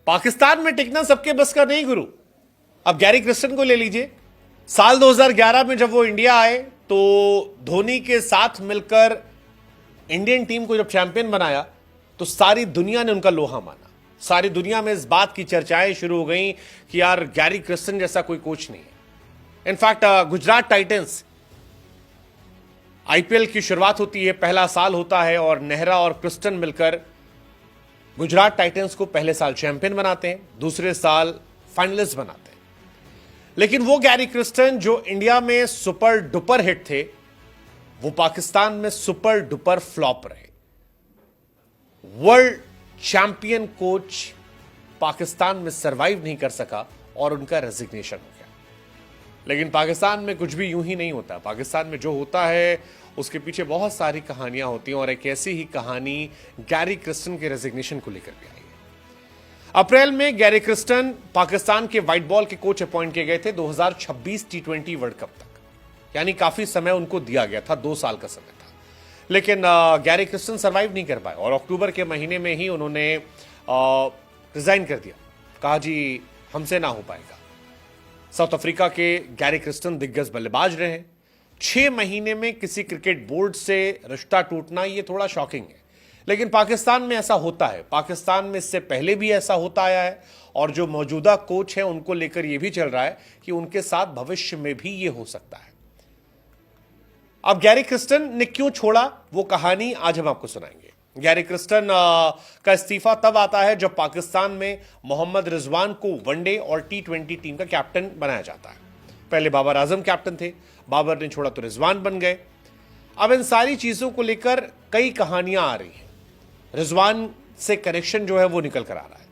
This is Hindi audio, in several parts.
पाकिस्तान में टिकना सबके बस का नहीं गुरु। अब गैरी क्रिस्टन को ले लीजिए। साल 2011 में जब वो इंडिया आए तो धोनी के साथ मिलकर इंडियन टीम को जब चैंपियन बनाया तो सारी दुनिया ने उनका लोहा माना। सारी दुनिया में इस बात की चर्चाएं शुरू हो गई कि यार गैरी क्रिस्टन जैसा कोई कोच नहीं है। इनफैक्ट गुजरात टाइटंस आईपीएल की शुरुआत होती है, पहला साल होता है और नेहरा और क्रिस्टन मिलकर गुजरात टाइटंस को पहले साल चैंपियन बनाते हैं, दूसरे साल फाइनलिस्ट बनाते हैं। लेकिन वो गैरी क्रिस्टन जो इंडिया में सुपर डुपर हिट थे, वो पाकिस्तान में सुपर डुपर फ्लॉप रहे। वर्ल्ड चैंपियन कोच पाकिस्तान में सरवाइव नहीं कर सका और उनका रेजिग्नेशन हो गया। लेकिन पाकिस्तान में कुछ भी यूं ही नहीं होता। पाकिस्तान में जो होता है उसके पीछे बहुत सारी कहानियां होती हैं और एक ऐसी ही कहानी गैरी क्रिस्टन के रेजिग्नेशन को लेकर भी आई है। अप्रैल में गैरी क्रिस्टन पाकिस्तान के व्हाइट बॉल के कोच अपॉइंट किए गए थे 2026 टी20 वर्ल्ड कप तक, यानी काफी समय उनको दिया गया था, 2 साल का समय था। लेकिन गैरी क्रिस्टन सरवाइव नहीं कर पाए और अक्टूबर के महीने में ही उन्होंने रिजाइन कर दिया। कहा जी हमसे ना हो पाएगा। साउथ अफ्रीका के गैरी क्रिस्टन दिग्गज बल्लेबाज रहे हैं। 6 महीने में किसी क्रिकेट बोर्ड से रिश्ता टूटना ये थोड़ा शॉकिंग है, लेकिन पाकिस्तान में ऐसा होता है। पाकिस्तान में इससे पहले भी ऐसा होता आया है और जो मौजूदा कोच है उनको लेकर यह भी चल रहा है कि उनके साथ भविष्य में भी ये हो सकता है। अब गैरी क्रिस्टन ने क्यों छोड़ा वो कहानी आज हम आपको सुनाएंगे। गैरी क्रिस्टन का इस्तीफा तब आता है जब पाकिस्तान में मोहम्मद रिजवान को वनडे और टी20 टीम का कैप्टन बनाया जाता है। पहले बाबर आजम कैप्टन थे, बाबर ने छोड़ा तो रिजवान बन गए। अब इन सारी चीजों को लेकर कई कहानियां आ रही हैं। रिजवान से कनेक्शन जो है वो निकल कर आ रहा है।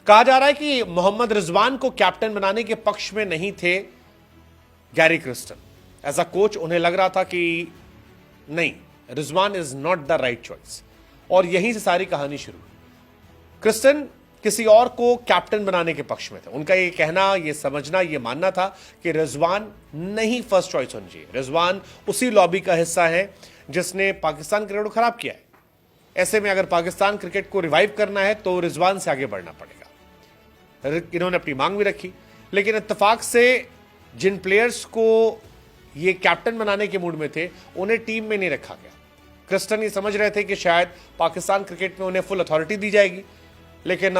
कहा जा रहा है कि मोहम्मद रिजवान को कैप्टन बनाने के पक्ष में नहीं थे Gary Kirsten. As a coach उन्हें लग रहा था कि नहीं, Rizwan is not the right choice, और यहीं से सारी कहानी शुरू। क्रिस्टन किसी और को कैप्टन बनाने के पक्ष में थे। उनका ये कहना, ये समझना, ये मानना था कि रिजवान नहीं फर्स्ट चॉइस होनी चाहिए। रिजवान उसी लॉबी का हिस्सा है जिसने पाकिस्तान क्रिकेट को खराब किया है। ऐसे में अगर पाकिस्तान क्रिकेट को रिवाइव करना है तो रिजवान से आगे बढ़ना पड़ेगा। इन्होंने अपनी मांग भी रखी, लेकिन इत्तेफाक से जिन प्लेयर्स को ये कैप्टन बनाने के मूड में थे उन्हें टीम में नहीं रखा गया। क्रिस्टन ये समझ रहे थे कि शायद पाकिस्तान क्रिकेट में उन्हें फुल अथॉरिटी दी जाएगी, लेकिन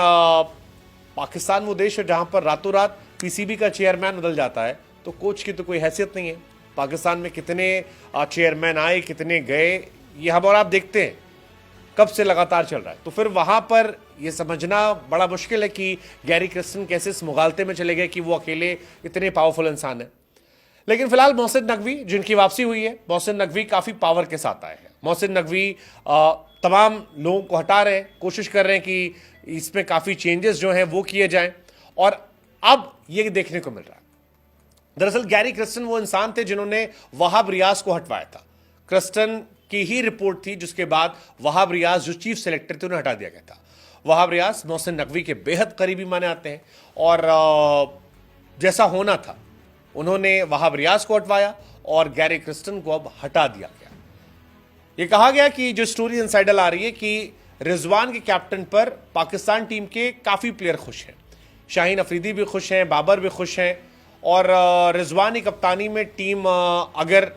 पाकिस्तान वो देश है जहां पर रातों रात पीसीबी का चेयरमैन बदल जाता है, तो कोच की तो कोई हैसियत नहीं है। पाकिस्तान में कितने चेयरमैन आए, कितने गए, ये हम और आप देखते हैं कब से लगातार चल रहा है। तो फिर वहां पर यह समझना बड़ा मुश्किल है कि गैरी क्रिस्टन कैसे इस मुगालते में चले गए कि वो अकेले इतने पावरफुल इंसान है। लेकिन फिलहाल मोहसिन नकवी जिनकी वापसी हुई है, मोहसिन नकवी काफी पावर के साथ आए हैं। मोहसिन नकवी तमाम लोगों को हटा रहे हैं, कोशिश कर रहे हैं कि इसमें काफी चेंजेस जो हैं वो किए जाएं, और अब ये देखने को मिल रहा है। दरअसल गैरी क्रिस्टन वो इंसान थे जिन्होंने वहाब रियाज को हटवाया था। क्रिस्टन की ही रिपोर्ट थी जिसके बाद वहाब रियाज जो चीफ सेलेक्टर थे उन्हें हटा दिया गया था। वहाब रियाज मोहसिन नकवी के बेहद करीबी माने आते हैं और जैसा होना था उन्होंने वहाब रियाज को हटवाया और गैरी क्रिस्टन को अब हटा दिया गया। यह कहा गया कि जो स्टोरी इनसाइडर आ रही है कि रिजवान के कैप्टन पर पाकिस्तान टीम के काफी प्लेयर खुश हैं। शाहीन अफरीदी भी खुश हैं, बाबर भी खुश हैं, और रिजवान की कप्तानी में टीम अगर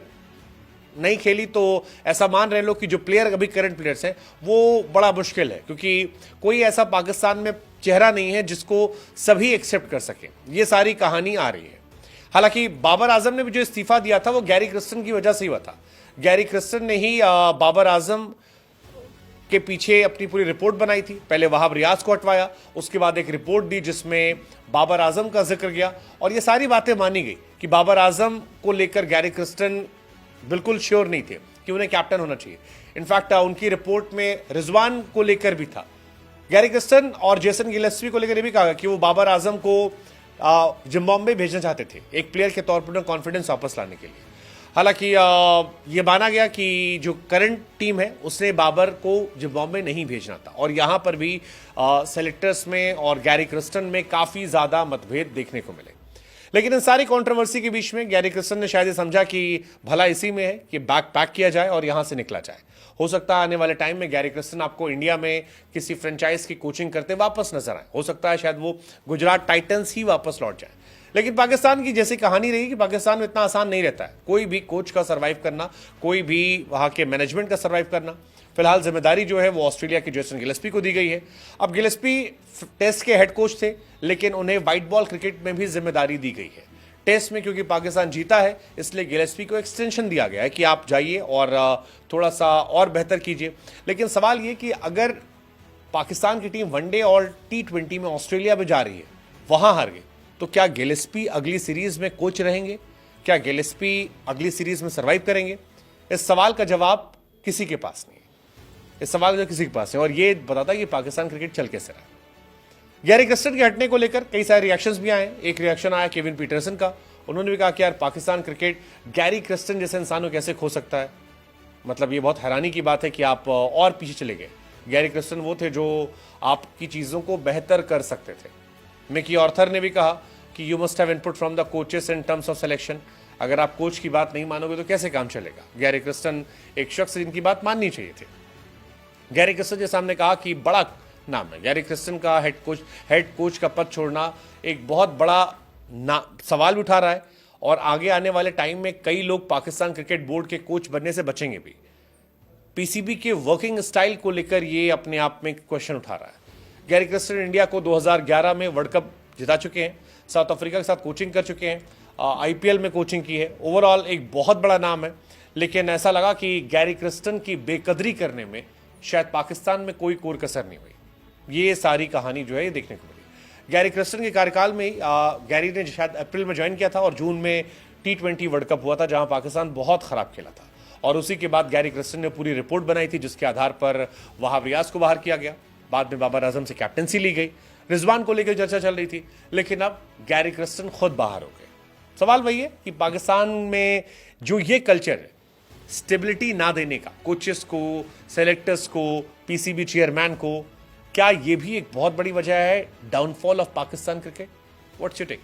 नहीं खेली तो ऐसा मान रहे लोग कि जो प्लेयर अभी करंट प्लेयर्स हैं वो बड़ा मुश्किल है, क्योंकि कोई ऐसा पाकिस्तान में चेहरा नहीं है जिसको सभी एक्सेप्ट कर सके। ये सारी कहानी आ रही है। हालांकि बाबर आजम ने भी जो इस्तीफा दिया था वो गैरी क्रिस्टन की वजह से ही हुआ था। गैरी क्रिस्टन ने ही बाबर आजम के पीछे अपनी पूरी रिपोर्ट बनाई थी। पहले वहाब रियाज को हटवाया, उसके बाद एक रिपोर्ट दी जिसमें बाबर आजम का जिक्र गया, और ये सारी बातें मानी गई कि बाबर आजम को लेकर गैरी क्रिस्टन बिल्कुल श्योर नहीं थे कि उन्हें कैप्टन होना चाहिए। इनफैक्ट उनकी रिपोर्ट में रिजवान को लेकर भी था। गैरी क्रिस्टन और जेसन गिलेस्पी को लेकर ये भी कहा कि वो बाबर आजम को जिम्बाब्वे भेजना चाहते थे एक प्लेयर के तौर पर कॉन्फिडेंस वापस लाने के लिए। हालांकि ये माना गया कि जो करंट टीम है उसने बाबर को जिम्बाब्वे नहीं भेजना था, और यहां पर भी सेलेक्टर्स में और गैरी क्रिस्टन में काफी ज्यादा मतभेद देखने को मिले। लेकिन इन सारी कंट्रोवर्सी के बीच में गैरी क्रिस्टन ने शायद ये समझा कि भला इसी में है कि बैग पैक किया जाए और यहां से निकला जाए। हो सकता है आने वाले टाइम में गैरी क्रिस्टन आपको इंडिया में किसी फ्रेंचाइज की कोचिंग करते वापस नजर आए। हो सकता है शायद वो गुजरात टाइटंस ही वापस लौट जाए। लेकिन पाकिस्तान की जैसी कहानी रही कि पाकिस्तान में इतना आसान नहीं रहता है कोई भी कोच का सर्वाइव करना, कोई भी वहां के मैनेजमेंट का सर्वाइव करना। फिलहाल जिम्मेदारी जो है वो ऑस्ट्रेलिया के जेसन गिलेस्पी को दी गई है। अब गिलेस्पी टेस्ट के हेड कोच थे, लेकिन उन्हें व्हाइट बॉल क्रिकेट में भी जिम्मेदारी दी गई है। टेस्ट में क्योंकि पाकिस्तान जीता है, इसलिए गिलेस्पी को एक्सटेंशन दिया गया है कि आप जाइए और थोड़ा सा और बेहतर कीजिए। लेकिन सवाल ये कि अगर पाकिस्तान की टीम वनडे और T20 में ऑस्ट्रेलिया में जा रही है, वहां हार गई, तो क्या गिलेस्पी अगली सीरीज में कोच रहेंगे? क्या गिलेस्पी अगली सीरीज में सर्वाइव करेंगे? इस सवाल का जवाब किसी के पास नहीं है। इस सवाल का किसी के पास है और ये बताता है कि पाकिस्तान क्रिकेट चल कैसे रहा है। गैरी क्रिस्टन के हटने को लेकर कई सारे रिएक्शंस भी आए। एक रिएक्शन आया केविन पीटरसन का। उन्होंने भी कहा कि यार पाकिस्तान क्रिकेट गैरी क्रिस्टन जैसे इंसान को कैसे खो सकता है। मतलब ये बहुत हैरानी की बात है कि आप और पीछे चले गए। गैरी क्रिस्टन वो थे जो आपकी चीज़ों को बेहतर कर सकते थे। मिकी ऑर्थर ने भी कहा कि you must have input from the coaches in terms of selection. अगर आप कोच की बात नहीं मानोगे तो कैसे काम चलेगा। गैरी क्रिस्टन एक शख्स जिनकी बात माननी चाहिए थी। गैरी क्रिस्टन के सामने कहा कि बड़ा नाम है गैरी क्रिस्टन का हेड कोच का पद छोड़ना एक बहुत बड़ा सवाल भी उठा रहा है और आगे आने वाले टाइम में कई लोग पाकिस्तान क्रिकेट बोर्ड के कोच बनने से बचेंगे भी। पीसीबी के वर्किंग स्टाइल को लेकर ये अपने आप में क्वेश्चन उठा रहा है। गैरी क्रिस्टन इंडिया को 2011 में वर्ल्ड कप जिता चुके हैं, साउथ अफ्रीका के साथ कोचिंग कर चुके हैं, आईपीएल में कोचिंग की है। ओवरऑल एक बहुत बड़ा नाम है। लेकिन ऐसा लगा कि गैरी क्रिस्टन की बेकदरी करने में शायद पाकिस्तान में कोई कोर कसर नहीं हुई। ये सारी कहानी जो है ये देखने को मिली। गैरी क्रिस्टन के कार्यकाल में गैरी ने शायद अप्रैल में ज्वाइन किया था और जून में T20 वर्ल्ड कप हुआ था जहां पाकिस्तान बहुत खराब खेला था और उसी के बाद गैरी क्रिस्टन ने पूरी रिपोर्ट बनाई थी जिसके आधार पर वहाब रियाज को बाहर किया गया। बाद में बाबर आजम से कैप्टनसी ली गई, रिजवान को लेकर चर्चा चल रही थी, लेकिन अब गैरी क्रिस्टन खुद बाहर हो गए। सवाल वही है कि पाकिस्तान में जो ये कल्चर है स्टेबिलिटी ना देने का, कोचेस को, सेलेक्टर्स को, पीसीबी चेयरमैन को, क्या ये भी एक बहुत बड़ी वजह है downfall of Pakistan cricket? What's your take?